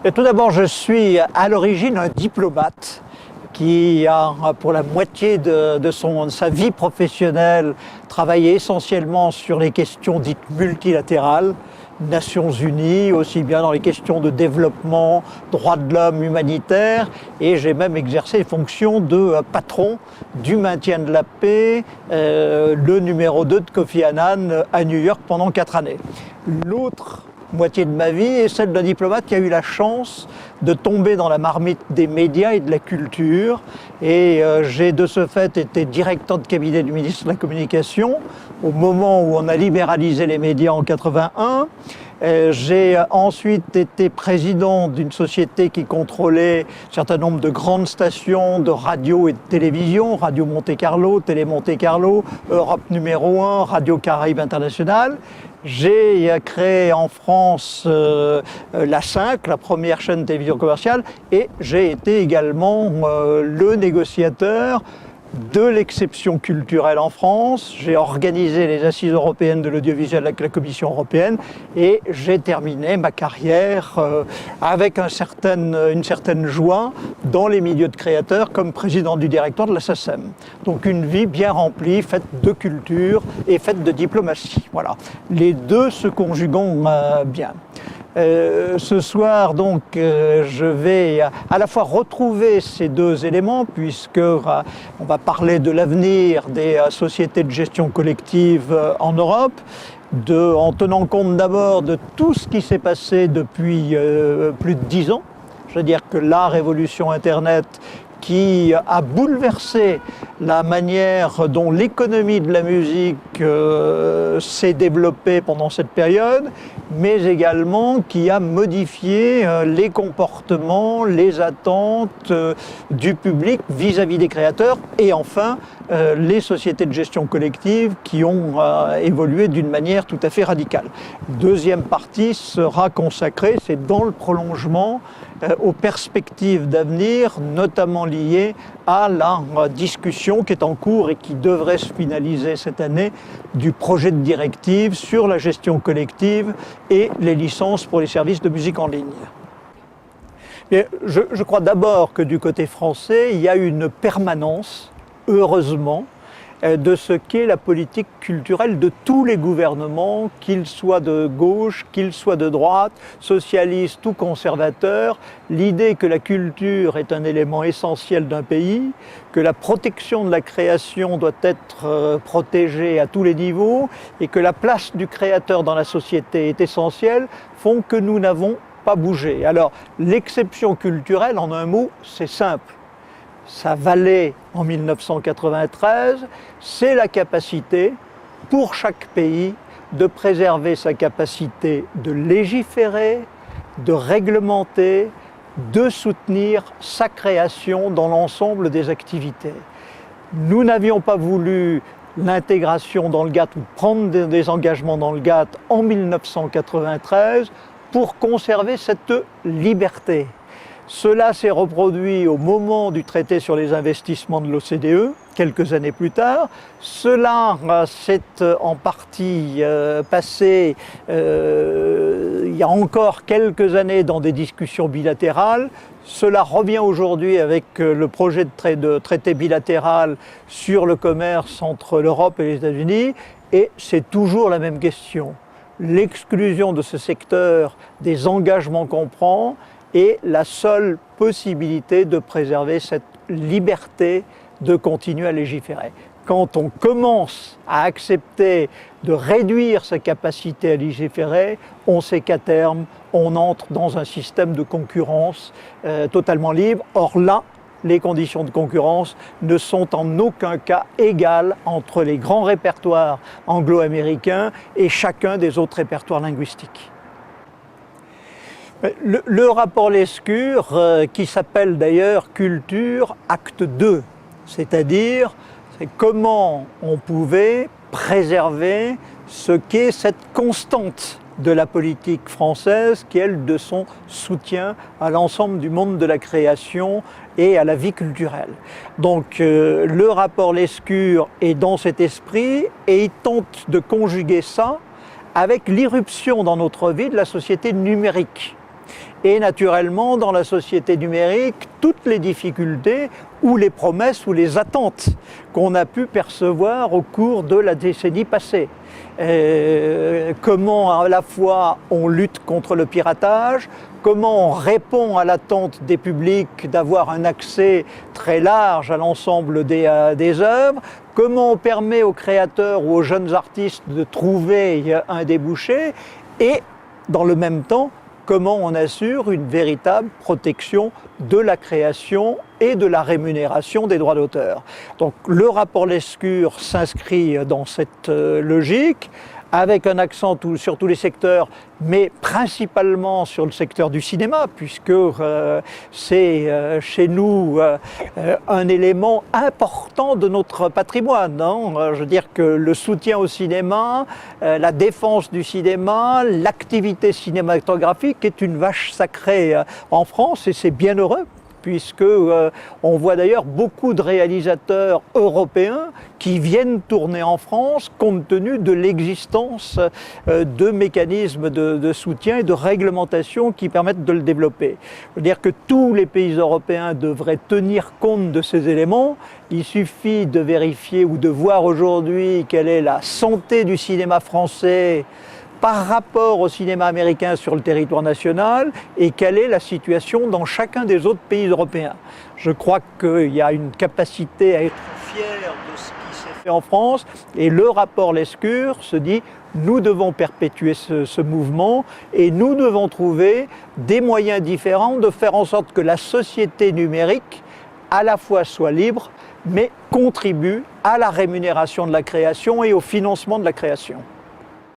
Et tout d'abord, je suis à l'origine un diplomate qui a, pour la moitié de sa vie professionnelle, travaillé essentiellement sur les questions dites multilatérales, Nations Unies, aussi bien dans les questions de développement, droits de l'homme, humanitaire, et j'ai même exercé les fonctions de patron du maintien de la paix, le numéro 2 de Kofi Annan à New York pendant 4 années. L'autre moitié de ma vie est celle d'un diplomate qui a eu la chance de tomber dans la marmite des médias et de la culture. Et j'ai de ce fait été directeur de cabinet du ministre de la Communication au moment où on a libéralisé les médias en 81. J'ai ensuite été président d'une société qui contrôlait un certain nombre de grandes stations de radio et de télévision, Radio Monte Carlo, Télé Monte Carlo, Europe numéro 1, Radio Caraïbes International. J'ai créé en France la 5, la première chaîne de télévision commerciale, et j'ai été également le négociateur de l'exception culturelle en France. J'ai organisé les assises européennes de l'audiovisuel avec la Commission européenne et j'ai terminé ma carrière avec une certaine joie dans les milieux de créateurs comme président du directoire de la SACEM. Donc une vie bien remplie, faite de culture et faite de diplomatie. Voilà, les deux se conjuguent bien. Ce soir, donc, je vais à la fois retrouver ces deux éléments, puisque on va parler de l'avenir des sociétés de gestion collective en Europe, en tenant compte d'abord de tout ce qui s'est passé depuis plus de 10 ans. Je veux dire que la révolution Internet qui a bouleversé la manière dont l'économie de la musique s'est développée pendant cette période, mais également qui a modifié les comportements, les attentes du public vis-à-vis des créateurs, et enfin les sociétés de gestion collective qui ont évolué d'une manière tout à fait radicale. Deuxième partie sera consacrée, c'est dans le prolongement, aux perspectives d'avenir, notamment liées à la discussion qui est en cours et qui devrait se finaliser cette année du projet de directive sur la gestion collective et les licences pour les services de musique en ligne. Mais je crois d'abord que du côté français, il y a une permanence, heureusement, de ce qu'est la politique culturelle de tous les gouvernements, qu'ils soient de gauche, qu'ils soient de droite, socialistes ou conservateurs. L'idée que la culture est un élément essentiel d'un pays, que la protection de la création doit être protégée à tous les niveaux et que la place du créateur dans la société est essentielle, font que nous n'avons pas bougé. Alors, l'exception culturelle, en un mot, c'est simple. Ça valait en 1993, c'est la capacité pour chaque pays de préserver sa capacité de légiférer, de réglementer, de soutenir sa création dans l'ensemble des activités. Nous n'avions pas voulu l'intégration dans le GATT ou prendre des engagements dans le GATT en 1993 pour conserver cette liberté. Cela s'est reproduit au moment du traité sur les investissements de l'OCDE, quelques années plus tard. Cela s'est en partie passé il y a encore quelques années dans des discussions bilatérales. Cela revient aujourd'hui avec le projet de traité bilatéral sur le commerce entre l'Europe et les États-Unis, et c'est toujours la même question. L'exclusion de ce secteur des engagements qu'on prend est la seule possibilité de préserver cette liberté de continuer à légiférer. Quand on commence à accepter de réduire sa capacité à légiférer, on sait qu'à terme, on entre dans un système de concurrence totalement libre. Or là, les conditions de concurrence ne sont en aucun cas égales entre les grands répertoires anglo-américains et chacun des autres répertoires linguistiques. Le rapport Lescure, qui s'appelle d'ailleurs Culture Acte 2, c'est-à-dire comment on pouvait préserver ce qu'est cette constante de la politique française qui est elle de son soutien à l'ensemble du monde de la création et à la vie culturelle. Donc le rapport Lescure est dans cet esprit et il tente de conjuguer ça avec l'irruption dans notre vie de la société numérique. Et naturellement, dans la société numérique, toutes les difficultés ou les promesses ou les attentes qu'on a pu percevoir au cours de la décennie passée. Comment à la fois on lutte contre le piratage, comment on répond à l'attente des publics d'avoir un accès très large à l'ensemble des œuvres, comment on permet aux créateurs ou aux jeunes artistes de trouver un débouché et, dans le même temps, comment on assure une véritable protection de la création et de la rémunération des droits d'auteur. Donc le rapport Lescure s'inscrit dans cette logique, avec un accent sur tous les secteurs, mais principalement sur le secteur du cinéma, puisque c'est chez nous un élément important de notre patrimoine. Je veux dire que le soutien au cinéma, la défense du cinéma, l'activité cinématographique est une vache sacrée en France, et c'est bien heureux, puisque on voit d'ailleurs beaucoup de réalisateurs européens qui viennent tourner en France compte tenu de l'existence de mécanismes de soutien et de réglementation qui permettent de le développer. Je veux dire que tous les pays européens devraient tenir compte de ces éléments. Il suffit de vérifier ou de voir aujourd'hui quelle est la santé du cinéma français par rapport au cinéma américain sur le territoire national et quelle est la situation dans chacun des autres pays européens. Je crois qu'il y a une capacité à être fier de ce qui s'est fait en France et le rapport Lescure se dit nous devons perpétuer ce mouvement et nous devons trouver des moyens différents de faire en sorte que la société numérique à la fois soit libre mais contribue à la rémunération de la création et au financement de la création.